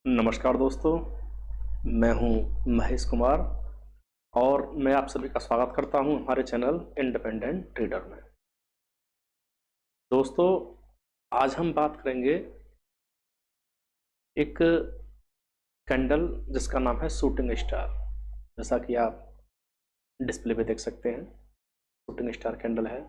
नमस्कार दोस्तों, मैं हूं महेश कुमार और मैं आप सभी का स्वागत करता हूं हमारे चैनल इंडिपेंडेंट ट्रेडर में। दोस्तों, आज हम बात करेंगे एक कैंडल जिसका नाम है शूटिंग स्टार। जैसा कि आप डिस्प्ले पे देख सकते हैं, शूटिंग स्टार कैंडल है।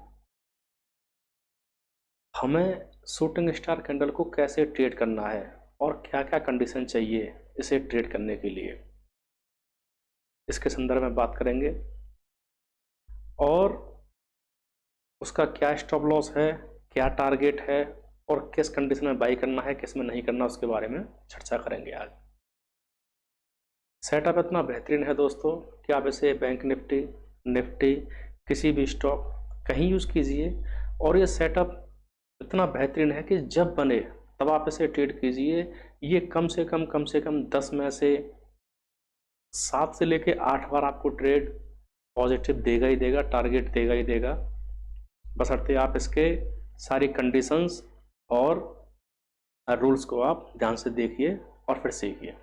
हमें शूटिंग स्टार कैंडल को कैसे ट्रेड करना है और क्या क्या कंडीशन चाहिए इसे ट्रेड करने के लिए, इसके संदर्भ में बात करेंगे। और उसका क्या स्टॉप लॉस है, क्या टारगेट है और किस कंडीशन में बाई करना है, किस में नहीं करना, उसके बारे में चर्चा करेंगे आज। सेटअप इतना बेहतरीन है दोस्तों कि आप इसे बैंक निफ्टी किसी भी स्टॉक कहीं यूज़ कीजिए और ये सेटअप इतना बेहतरीन है कि जब बने तब आप इसे ट्रेड कीजिए। ये कम से कम 10 में से 7 से लेके 8 बार आपको ट्रेड पॉजिटिव देगा ही देगा, टारगेट देगा ही देगा, बशर्ते आप इसके सारी कंडीशंस और रूल्स को आप ध्यान से देखिए और फिर सीखिए।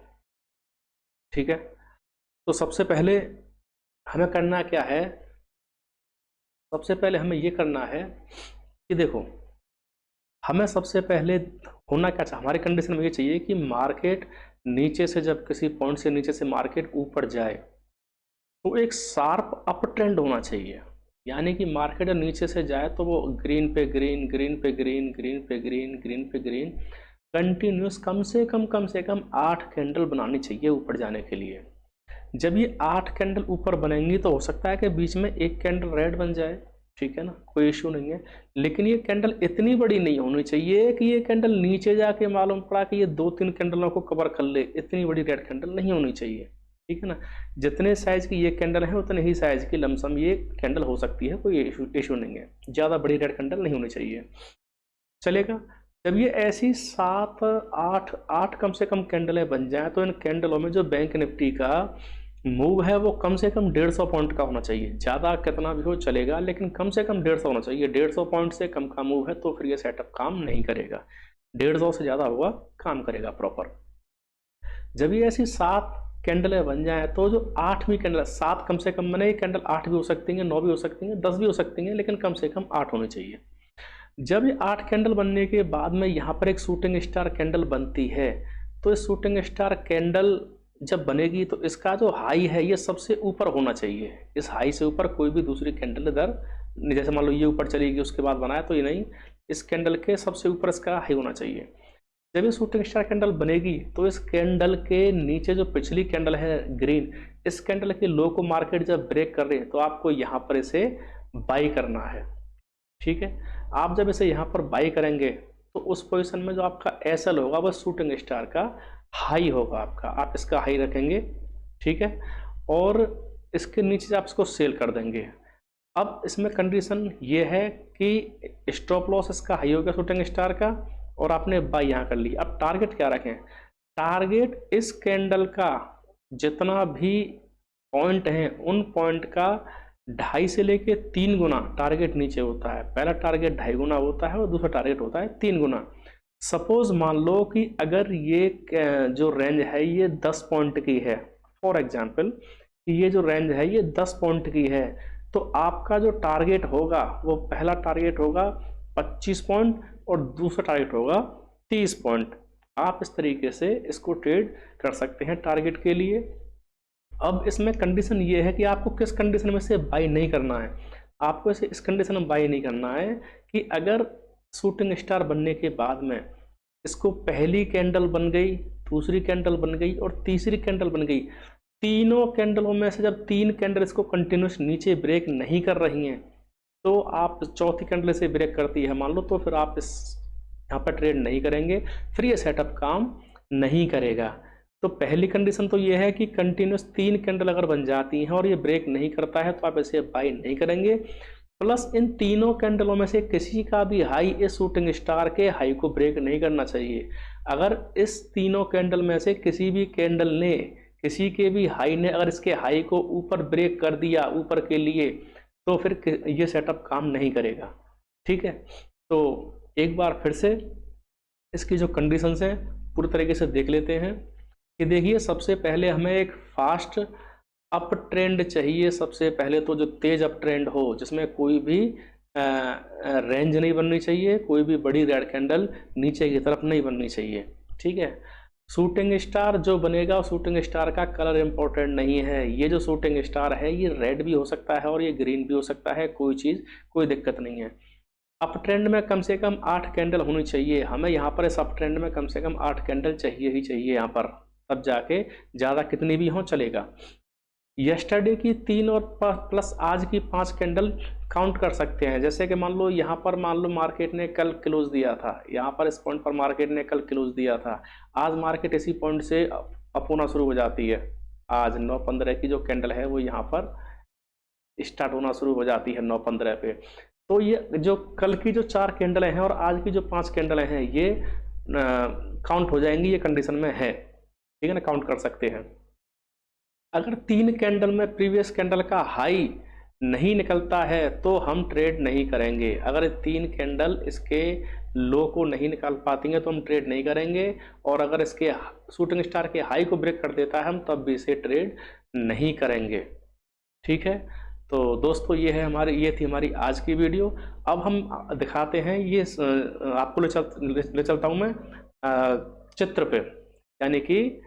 ठीक है, तो सबसे पहले हमें करना क्या है? सबसे पहले हमें ये करना है कि देखो, हमें सबसे पहले होना क्या चाहिए, हमारी कंडीशन में ये चाहिए कि मार्केट नीचे से, जब किसी पॉइंट से नीचे से मार्केट ऊपर जाए तो एक शार्प अप ट्रेंड होना चाहिए। यानी कि मार्केट नीचे से जाए तो वो ग्रीन पे ग्रीन, ग्रीन पे ग्रीन, ग्रीन पे ग्रीन, ग्रीन पे ग्रीन कंटिन्यूस कम से कम 8 कैंडल बनानी चाहिए ऊपर जाने के लिए। जब ये 8 कैंडल ऊपर बनेंगी तो हो सकता है कि बीच में एक कैंडल रेड बन जाए, ठीक है ना, कोई इश्यू नहीं है। लेकिन ये कैंडल इतनी बड़ी नहीं होनी चाहिए कि ये कैंडल नीचे जाके मालूम पड़ा कि ये 2-3 कैंडलों को कवर कर ले। इतनी बड़ी रेड कैंडल नहीं होनी चाहिए, ठीक है ना। जितने साइज की ये कैंडल है उतने ही साइज की लमसम ये कैंडल हो सकती है, कोई इशू नहीं है। ज़्यादा बड़ी रेड कैंडल नहीं होनी चाहिए, चलेगा। जब ये ऐसी 7-8 कम से कम कैंडलें बन जाए तो इन कैंडलों में जो बैंक निफ्टी का मूव है वो कम से कम 150 पॉइंट का होना चाहिए। ज़्यादा कितना भी हो चलेगा, लेकिन कम से कम 150 होना चाहिए। 150 पॉइंट से कम का मूव है तो फिर ये सेटअप काम नहीं करेगा। 150 से ज़्यादा होगा, काम करेगा प्रॉपर। जब ये ऐसी 7 कैंडलें बन जाए तो जो 8वीं कैंडल, 7 कम से कम बने, कैंडल 8 भी हो सकती हैं, 9 भी हो सकती हैं, 10 भी हो सकती हैं, लेकिन कम से कम 8 होनी चाहिए। जब ये 8 कैंडल बनने के बाद में यहाँ पर एक शूटिंग स्टार कैंडल बनती है, तो इस शूटिंग स्टार कैंडल जब बनेगी तो इसका जो हाई है ये सबसे ऊपर होना चाहिए। इस हाई से ऊपर कोई भी दूसरी कैंडल इधर, जैसे मान लो ये ऊपर चलेगी उसके बाद बनाया तो ये नहीं, इस कैंडल के सबसे ऊपर इसका हाई होना चाहिए। जब ये शूटिंग स्टार कैंडल बनेगी तो इस कैंडल के नीचे जो पिछली कैंडल है ग्रीन, इस कैंडल के लो को मार्केट जब ब्रेक कर रही है तो आपको यहाँ पर इसे बाई करना है, ठीक है। आप जब इसे यहाँ पर बाई करेंगे तो उस पोजीशन में जो आपका एसएल होगा वो शूटिंग स्टार का हाई होगा आपका, आप इसका हाई रखेंगे, ठीक है, और इसके नीचे से आप इसको सेल कर देंगे। अब इसमें कंडीशन ये है कि स्टॉप लॉस इसका हाई होगा शूटिंग स्टार का और आपने बाई यहाँ कर ली। अब टारगेट क्या रखें? टारगेट इस कैंडल का जितना भी पॉइंट है उन पॉइंट का 2.5 से लेके 3 गुना टारगेट नीचे होता है। पहला टारगेट 2.5 गुना होता है और दूसरा टारगेट होता है 3 गुना। सपोज मान लो कि अगर ये जो रेंज है ये 10 पॉइंट की है, फॉर एग्जांपल ये जो रेंज है ये 10 पॉइंट की है, तो आपका जो टारगेट होगा वो पहला टारगेट होगा 25 पॉइंट और दूसरा टारगेट होगा 30 पॉइंट। आप इस तरीके से इसको ट्रेड कर सकते हैं टारगेट के लिए। अब इसमें कंडीशन ये है कि आपको किस कंडीशन में से बाई नहीं करना है। आपको इसे इस कंडीशन में बाई नहीं करना है कि अगर शूटिंग स्टार बनने के बाद में इसको पहली कैंडल बन गई, दूसरी कैंडल बन गई और तीसरी कैंडल बन गई, तीनों कैंडलों में से जब 3 कैंडल इसको कंटिन्यूस नीचे ब्रेक नहीं कर रही हैं तो आप चौथी कैंडल से ब्रेक करती है मान लो, तो फिर आप इस यहाँ पर ट्रेड नहीं करेंगे, फिर ये सेटअप काम नहीं करेगा। तो पहली कंडीशन तो ये है कि कंटिन्यूस 3 कैंडल अगर बन जाती हैं और ये ब्रेक नहीं करता है तो आप इसे बाई नहीं करेंगे। प्लस इन तीनों कैंडलों में से किसी का भी हाई इस शूटिंग स्टार के हाई को ब्रेक नहीं करना चाहिए। अगर इस तीनों कैंडल में से किसी भी कैंडल ने, किसी के भी हाई ने अगर इसके हाई को ऊपर ब्रेक कर दिया ऊपर के लिए, तो फिर ये सेटअप काम नहीं करेगा, ठीक है। तो एक बार फिर से इसकी जो कंडीशंस हैं पूरी तरीके से देख लेते हैं। कि देखिए सबसे पहले हमें एक फास्ट अप ट्रेंड चाहिए। सबसे पहले तो जो तेज अप ट्रेंड हो, जिसमें कोई भी रेंज नहीं बननी चाहिए, कोई भी बड़ी रेड कैंडल नीचे की तरफ नहीं बननी चाहिए। ठीक है, शूटिंग स्टार जो बनेगा, शूटिंग स्टार का कलर इंपॉर्टेंट नहीं है। ये जो शूटिंग स्टार है ये रेड भी हो सकता है और ये ग्रीन भी हो सकता है, कोई चीज़ कोई दिक्कत नहीं है। अप ट्रेंड में कम से कम 8 कैंडल होनी चाहिए हमें यहाँ पर। इस अप ट्रेंड में कम से कम 8 कैंडल चाहिए ही चाहिए यहाँ पर, तब जाके ज़्यादा कितनी भी हो चलेगा। यस्टरडे की 3 और प्लस आज की 5 कैंडल काउंट कर सकते हैं। जैसे कि मान लो यहाँ पर, मान लो मार्केट ने कल क्लोज दिया था, यहाँ पर इस पॉइंट पर मार्केट ने कल क्लोज दिया था, आज मार्केट इसी पॉइंट से अप होना शुरू हो जाती है। आज 9:15 की जो कैंडल है वो यहाँ पर स्टार्ट होना शुरू हो जाती है 9:15 पे। तो ये जो कल की जो 4 कैंडलें हैं और आज की जो 5 कैंडलें हैं ये काउंट हो जाएंगी, ये कंडीशन में है। ठीक है ना, काउंट कर सकते हैं। अगर 3 कैंडल में प्रीवियस कैंडल का हाई नहीं निकलता है तो हम ट्रेड नहीं करेंगे। अगर 3 कैंडल इसके लो को नहीं निकाल पाती हैं तो हम ट्रेड नहीं करेंगे, और अगर इसके शूटिंग स्टार के हाई को ब्रेक कर देता है हम तब भी इसे ट्रेड नहीं करेंगे। ठीक है, तो दोस्तों ये थी हमारी आज की वीडियो। अब हम दिखाते हैं, ये आपको ले चलता हूँ मैं चित्र पे, यानी कि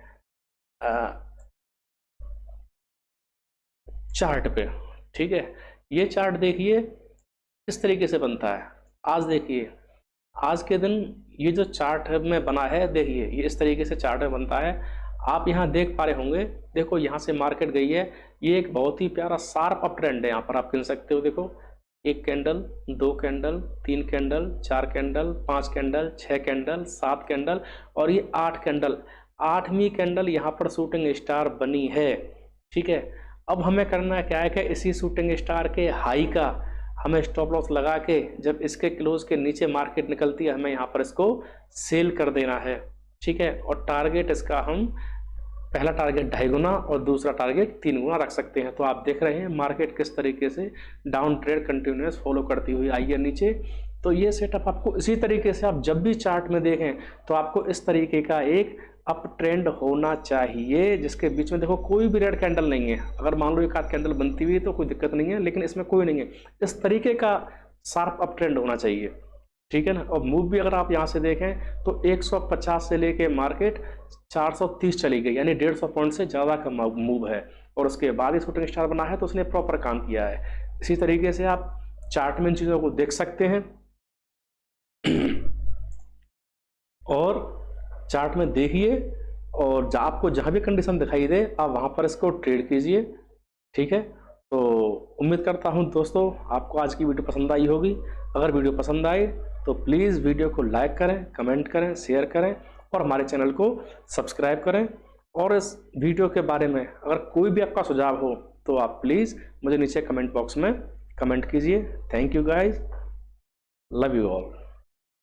चार्ट पे। ठीक है, ये चार्ट देखिए किस तरीके से बनता है। आज देखिए, आज के दिन ये जो चार्ट में बना है, देखिए ये इस तरीके से चार्ट में बनता है। आप यहाँ देख पा रहे होंगे, देखो यहाँ से मार्केट गई है, ये एक बहुत ही प्यारा शार्प अप ट्रेंड है। यहाँ पर आप गिन सकते हो, देखो 1 candle, 2 candle, 3 candle, 4 candle, 5 candle, 6 candle, 7 candle और ये 8 कैंडल। 8वीं कैंडल यहाँ पर शूटिंग स्टार बनी है। ठीक है, अब हमें करना क्या है कि इसी शूटिंग स्टार के हाई का हमें स्टॉप लॉस लगा के, जब इसके क्लोज के नीचे मार्केट निकलती है हमें यहाँ पर इसको सेल कर देना है। ठीक है, और टारगेट इसका हम पहला टारगेट 2.5 गुना और दूसरा टारगेट 3 गुना रख सकते हैं। तो आप देख रहे हैं मार्केट किस तरीके से डाउन ट्रेड कंटिन्यूस फॉलो करती हुई आई है नीचे। तो ये सेटअप आपको इसी तरीके से, आप जब भी चार्ट में देखें तो आपको इस तरीके का एक अप ट्रेंड होना चाहिए, जिसके बीच में देखो कोई भी रेड कैंडल नहीं है। अगर मान लो एक आध कैंडल बनती हुई तो कोई दिक्कत नहीं है, लेकिन इसमें कोई नहीं है। इस तरीके का शार्प अप ट्रेंड होना चाहिए। ठीक है ना, और मूव भी अगर आप यहाँ से देखें तो 150 से लेके मार्केट 430 चली गई, यानी 150 पॉइंट से ज़्यादा का मूव है, और उसके बाद ही शूटिंग स्टार बना है तो उसने प्रॉपर काम किया है। इसी तरीके से आप चार्ट में इन चीज़ों को देख सकते हैं और चार्ट में देखिए, और आपको जहाँ भी कंडीशन दिखाई दे आप वहाँ पर इसको ट्रेड कीजिए। ठीक है, तो उम्मीद करता हूँ दोस्तों आपको आज की वीडियो पसंद आई होगी। अगर वीडियो पसंद आए तो प्लीज़ वीडियो को लाइक करें, कमेंट करें, शेयर करें और हमारे चैनल को सब्सक्राइब करें। और इस वीडियो के बारे में अगर कोई भी आपका सुझाव हो तो आप प्लीज़ मुझे नीचे कमेंट बॉक्स में कमेंट कीजिए। Thank you guys, love you all.